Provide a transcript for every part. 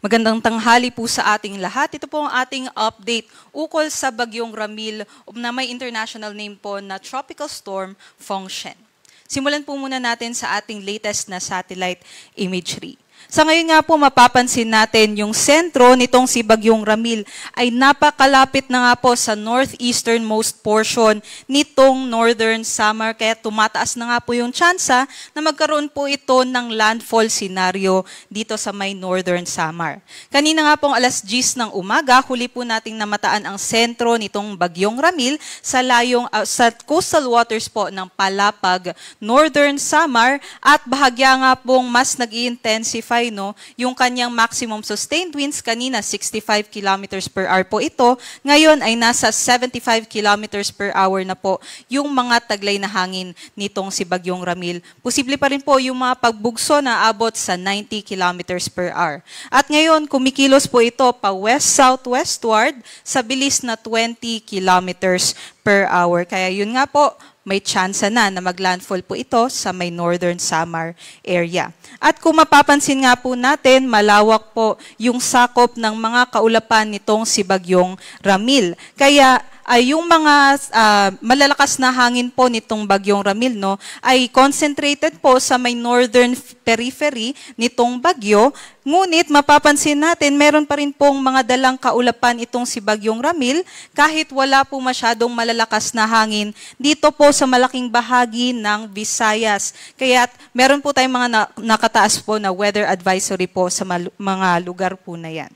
Magandang tanghali po sa ating lahat. Ito po ang ating update ukol sa Bagyong Ramil na may international name po na Tropical Storm Fengshen. Simulan po muna natin sa ating latest na satellite imagery. Sa ngayon nga po, mapapansin natin yung sentro nitong si Bagyong Ramil ay napakalapit na nga po sa northeasternmost portion nitong Northern Samar. Kaya tumataas na nga po yung tsansa na magkaroon po ito ng landfall scenario dito sa may Northern Samar. Kanina nga pong alas 10 ng umaga, huli po nating namataan ang sentro nitong Bagyong Ramil sa coastal waters po ng Palapag, Northern Samar, at bahagya nga pong mas nag-i-intensify yung kanyang maximum sustained winds. Kanina 65 kilometers per hour po ito. Ngayon ay nasa 75 kilometers per hour na po yung mga taglay na hangin nitong si Bagyong Ramil. Posible pa rin po yung mga pagbugso na abot sa 90 kilometers per hour. At ngayon, kumikilos po ito pa west-southwestward sa bilis na 20 kilometers per hour. Kaya yun nga po, may tsansa na maglandfall po ito sa may Northern Samar area. At kung mapapansin nga po natin, malawak po yung sakop ng mga kaulapan nitong si Bagyong Ramil. Kaya ay yung mga malalakas na hangin po nitong Bagyong Ramil ay concentrated po sa may northern periphery nitong bagyo. Ngunit mapapansin natin, meron pa rin pong mga dalang kaulapan itong si Bagyong Ramil kahit wala po masyadong malalakas na hangin dito po sa malaking bahagi ng Visayas. Kaya meron po tayong mga nakataas po na weather advisory po sa mga lugar po na yan.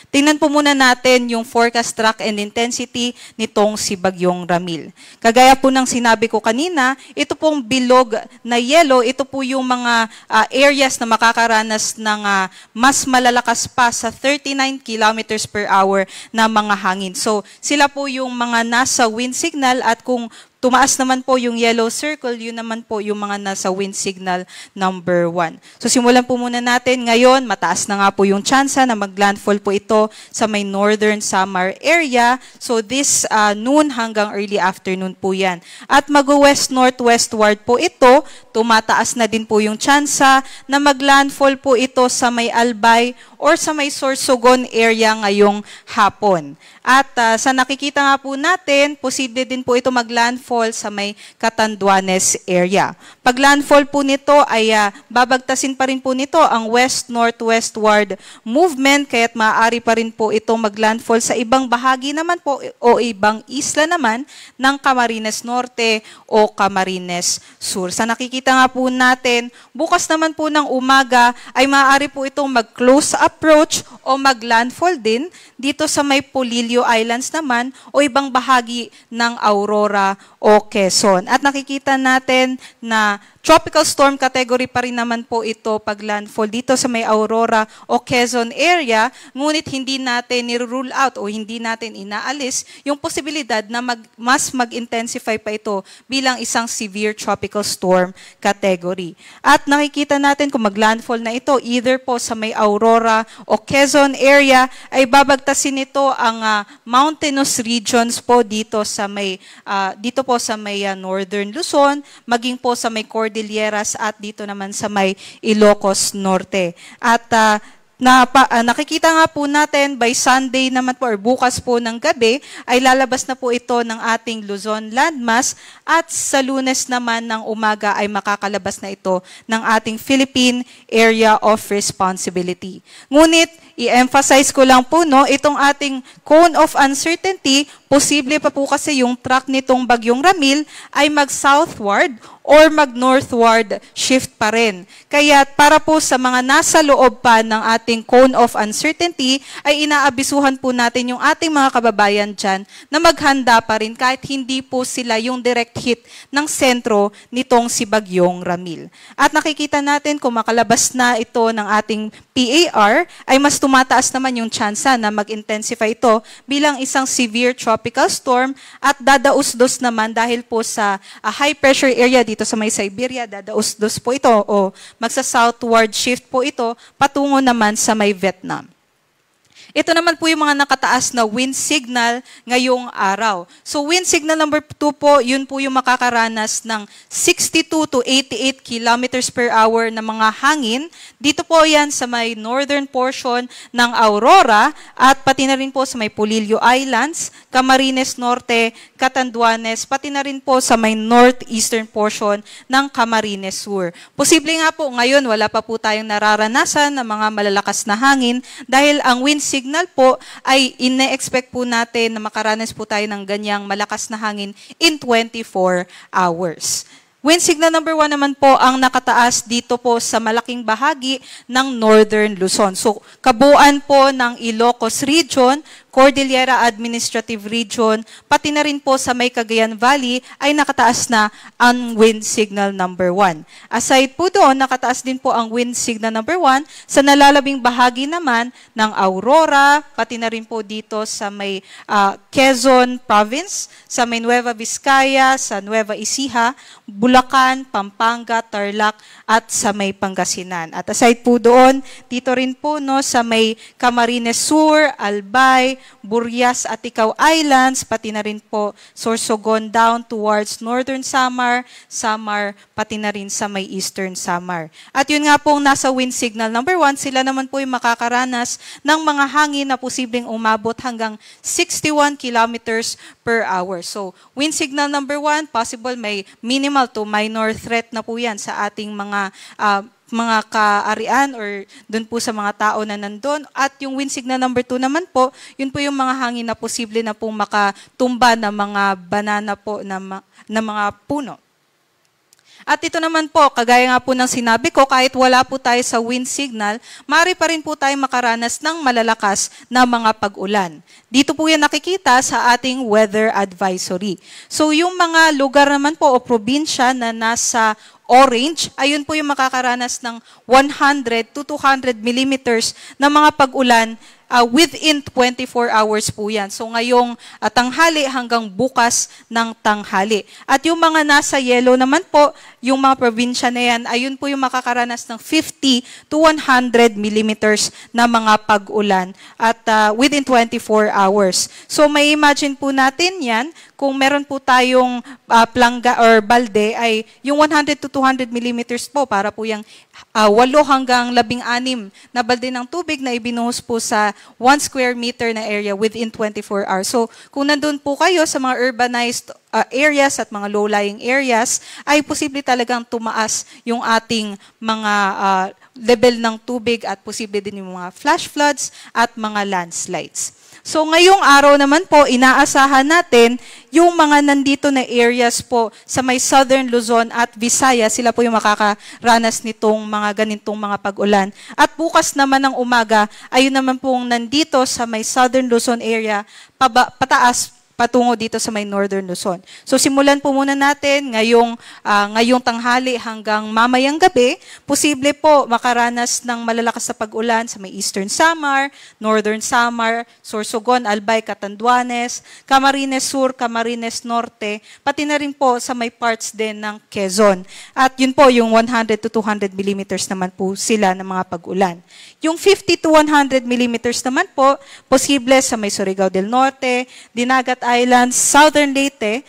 Tingnan po muna natin yung forecast track and intensity nitong si Bagyong Ramil. Kagaya po ng sinabi ko kanina, ito pong bilog na yellow, ito po yung mga areas na makakaranas ng mas malalakas pa sa 39 kilometers per hour na mga hangin. So, sila po yung mga nasa wind signal, at kung tumaas naman po yung yellow circle, yun naman po yung mga nasa wind signal number 1. So simulan po muna natin. Ngayon, mataas na nga po yung tsansa na maglandfall po ito sa may Northern Samar area. So this noon hanggang early afternoon po yan. At mag-west-northwestward po ito, tumataas na din po yung tsansa na maglandfall po ito sa may Albay or sa may Sorsogon area ngayong hapon. At sa nakikita nga po natin, posible din po ito maglandfall sa may Catanduanes area. Pag landfall po nito ay babagtasin pa rin po nito ang west-northwestward movement, kaya't maaari pa rin po ito maglandfall sa ibang bahagi naman po o ibang isla naman ng Camarines Norte o Camarines Sur. Sa nakikita nga po natin, bukas naman po ng umaga ay maaari po itong mag-close approach o maglandfall din dito sa may Polillo Islands naman o ibang bahagi ng Aurora o Quezon. At nakikita natin na tropical storm category pa rin naman po ito pag landfall dito sa may Aurora o Quezon area, ngunit hindi natin ni-rule out o hindi natin inaalis yung posibilidad na mas mag-intensify pa ito bilang isang severe tropical storm category. At nakikita natin kung mag-landfall na ito either po sa may Aurora o Quezon area, ay babagtasin ito ang mountainous regions po dito sa may Northern Luzon, maging po sa may Cordilleras at dito naman sa may Ilocos Norte. At nakikita nga po natin by Sunday naman po or bukas po ng gabi ay lalabas na po ito ng ating Luzon landmass, at sa Lunes naman ng umaga ay makakalabas na ito ng ating Philippine Area of Responsibility. Ngunit i-emphasize ko lang po itong ating cone of uncertainty, posible pa po kasi yung track nitong Bagyong Ramil ay mag-southward or mag-northward shift pa rin. Kaya para po sa mga nasa loob pa ng ating cone of uncertainty, ay inaabisuhan po natin yung ating mga kababayan dyan na maghanda pa rin kahit hindi po sila yung direct hit ng sentro nitong si Bagyong Ramil. At nakikita natin kung makalabas na ito ng ating PAR, ay mas tumataas naman yung tsansa na mag-intensify ito bilang isang severe tropical storm, at dadaus-dos naman dahil po sa high pressure area dito sa may Siberia, dadaus-dos po ito o magsa-southward shift po ito patungo naman sa may Vietnam. Ito naman po yung mga nakataas na wind signal ngayong araw. So wind signal number 2 po, yun po yung makakaranas ng 62 to 88 kilometers per hour na mga hangin. Dito po yan sa may northern portion ng Aurora at pati na rin po sa may Polillo Islands, Camarines Norte, Catanduanes, pati na rin po sa may northeastern portion ng Camarines Sur. Posible nga po ngayon wala pa po tayong nararanasan ng mga malalakas na hangin dahil ang wind signal po ay ine-expect po natin na makaranas po tayo ng ganyang malakas na hangin in 24 hours. Wind signal number 1 naman po ang nakataas dito po sa malaking bahagi ng Northern Luzon. So, kabuuan po ng Ilocos Region, Cordillera Administrative Region, pati na rin po sa may Cagayan Valley ay nakataas na ang wind signal number 1. Aside po doon, nakataas din po ang wind signal number 1 sa nalalabing bahagi naman ng Aurora, pati na rin po dito sa may Quezon Province, sa may Nueva Vizcaya, sa Nueva Ecija, Bulacan, Pampanga, Tarlac, at sa may Pangasinan. At aside po doon, dito rin po no, sa may Camarines Sur, Albay, Burias at Icao Islands, pati na rin po Sorsogon down towards Northern Samar, pati na rin sa may Eastern Samar. At yun nga pong nasa wind signal number 1, sila naman po yung makakaranas ng mga hangin na posibleng umabot hanggang 61 kilometers per hour. So, wind signal number 1, possible may minimal to minor threat na po yan sa ating mga kaarian or dun po sa mga tao na nandun. At yung wind signal number 2 naman po, yun po yung mga hangin na posible na pong makatumba ng mga banana po na mga puno. At ito naman po, kagaya nga po ng sinabi ko, kahit wala po tayo sa wind signal, maaari pa rin po tayo makaranas ng malalakas na mga pag-ulan. Dito po yan nakikita sa ating weather advisory. So yung mga lugar naman po o probinsya na nasa orange, ayun po yung makakaranas ng 100 to 200 millimeters na mga pag-ulan within 24 hours po yan. So ngayong tanghali hanggang bukas ng tanghali. At yung mga nasa yellow naman po, yung mga probinsya na yan, ayun po yung makakaranas ng 50 to 100 millimeters na mga pag-ulan at within 24 hours. So may imagine po natin yan, kung meron po tayong plangga or balde ay yung 100 to 200 millimeters po para po yung 8 hanggang 16 na balde ng tubig na ibinuhos po sa 1 square meter na area within 24 hours. So kung nandun po kayo sa mga urbanized areas at mga low-lying areas, ay posible talagang tumaas yung ating mga level ng tubig at posible din yung mga flash floods at mga landslides. So ngayong araw naman po, inaasahan natin yung mga nandito na areas po sa may Southern Luzon at Visayas, sila po yung makakaranas nitong mga ganitong mga pag-ulan. At bukas naman ng umaga, ayun naman pong nandito sa may Southern Luzon area, pataas patungo dito sa may Northern Luzon. So simulan po muna natin ngayong tanghali hanggang mamayang gabi, posible po makaranas ng malalakas na pag-ulan sa may Eastern Samar, Northern Samar, Sorsogon, Albay, Catanduanes, Camarines Sur, Camarines Norte, pati na rin po sa may parts din ng Quezon. At yun po yung 100 to 200 millimeters naman po sila ng mga pag-ulan. Yung 50 to 100 millimeters naman po, posible sa may Surigao del Norte, Dinagat Islands, Southern Leyte,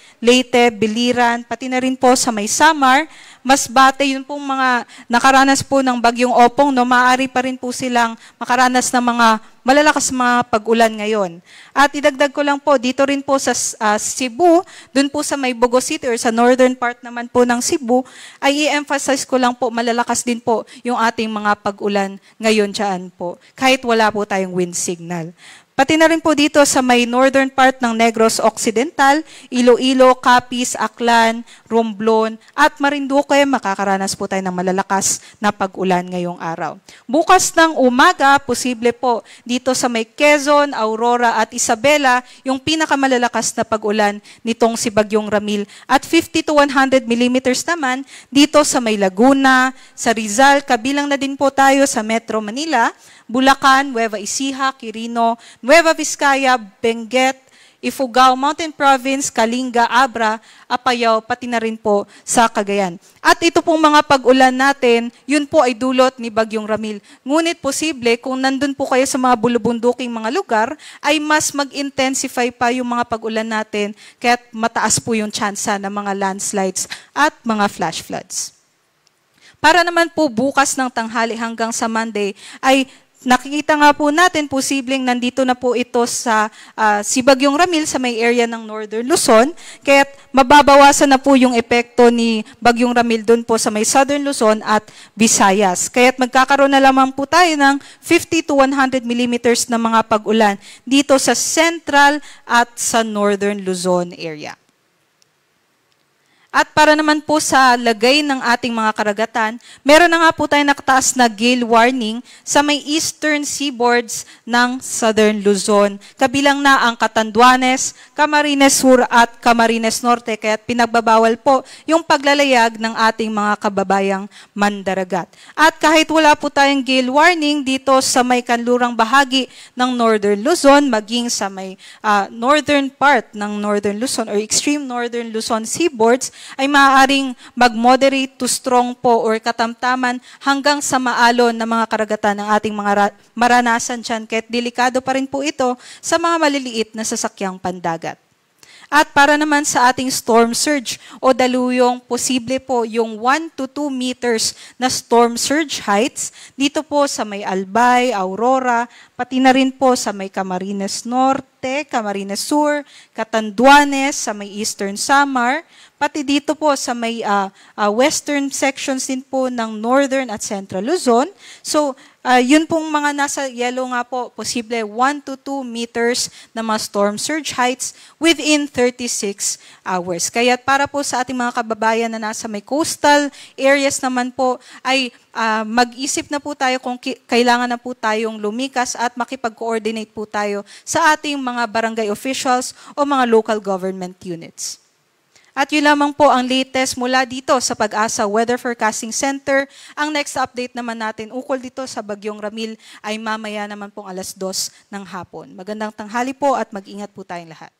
Biliran, pati na rin po sa may Samar, Masbate, yun pong mga nakaranas po ng bagyong Opong, no, maaari pa rin po silang makaranas ng mga malalakas mga pag-ulan ngayon. At idagdag ko lang po, dito rin po sa Cebu, dun po sa may Bogo City or sa northern part naman po ng Cebu, ay i-emphasize ko lang po, malalakas din po yung ating mga pag-ulan ngayon dyan po, kahit wala po tayong wind signal. Pati na rin po dito sa may northern part ng Negros Occidental, Iloilo, Capiz, Aklan, Romblon, at Marinduque, makakaranas po tayo ng malalakas na pag-ulan ngayong araw. Bukas ng umaga, posible po dito sa may Quezon, Aurora at Isabela, yung pinakamalalakas na pag-ulan nitong si Bagyong Ramil. At 50 to 100 millimeters naman dito sa may Laguna, sa Rizal, kabilang na din po tayo sa Metro Manila, Bulacan, Nueva Ecija, Quirino, Nueva Vizcaya, Benguet, Ifugao, Mountain Province, Kalinga, Abra, Apayao, pati na rin po sa Cagayan. At ito pong mga pag-ulan natin, yun po ay dulot ni Bagyong Ramil. Ngunit posible, kung nandun po kayo sa mga bulubunduking mga lugar, ay mas mag-intensify pa yung mga pag-ulan natin, kaya't mataas po yung tsansa ng mga landslides at mga flash floods. Para naman po bukas ng tanghali hanggang sa Monday ay nakikita nga po natin, posibleng nandito na po ito sa si Bagyong Ramil sa may area ng Northern Luzon, kaya mababawasan na po yung epekto ni Bagyong Ramil doon po sa may Southern Luzon at Visayas. Kaya magkakaroon na lamang po tayo ng 50 to 100 millimeters na mga pag-ulan dito sa Central at sa Northern Luzon area. At para naman po sa lagay ng ating mga karagatan, meron na nga po tayong nakataas na gale warning sa may eastern seaboards ng Southern Luzon. Kabilang na ang Catanduanes, Camarines Sur at Camarines Norte. Kaya pinagbabawal po yung paglalayag ng ating mga kababayang mandaragat. At kahit wala po tayong gale warning dito sa may kanlurang bahagi ng Northern Luzon, maging sa may northern part ng Northern Luzon or extreme Northern Luzon seaboards, ay maaaring mag-moderate to strong po or katamtaman hanggang sa maalon na mga karagatan ng ating mga maranasan dyan. Kahit delikado pa rin po ito sa mga maliliit na sasakyang pandagat. At para naman sa ating storm surge o daluyong, posible po yung 1 to 2 meters na storm surge heights dito po sa may Albay, Aurora, pati na rin po sa may Camarines Norte, Camarines Sur, Catanduanes, sa may Eastern Samar, pati dito po sa may western sections din po ng Northern at Central Luzon. So, yun pong mga nasa yellow nga po, posible 1 to 2 meters na mga storm surge heights within 36 hours. Kaya para po sa ating mga kababayan na nasa may coastal areas naman po, ay mag-isip na po tayo kung kailangan na po tayong lumikas at makipag-coordinate po tayo sa ating mga barangay officials o mga local government units. At yun lamang po ang latest mula dito sa Pag-asa Weather Forecasting Center. Ang next update naman natin ukol dito sa Bagyong Ramil ay mamaya naman pong 2:00 ng hapon. Magandang tanghali po at mag-ingat po tayong lahat.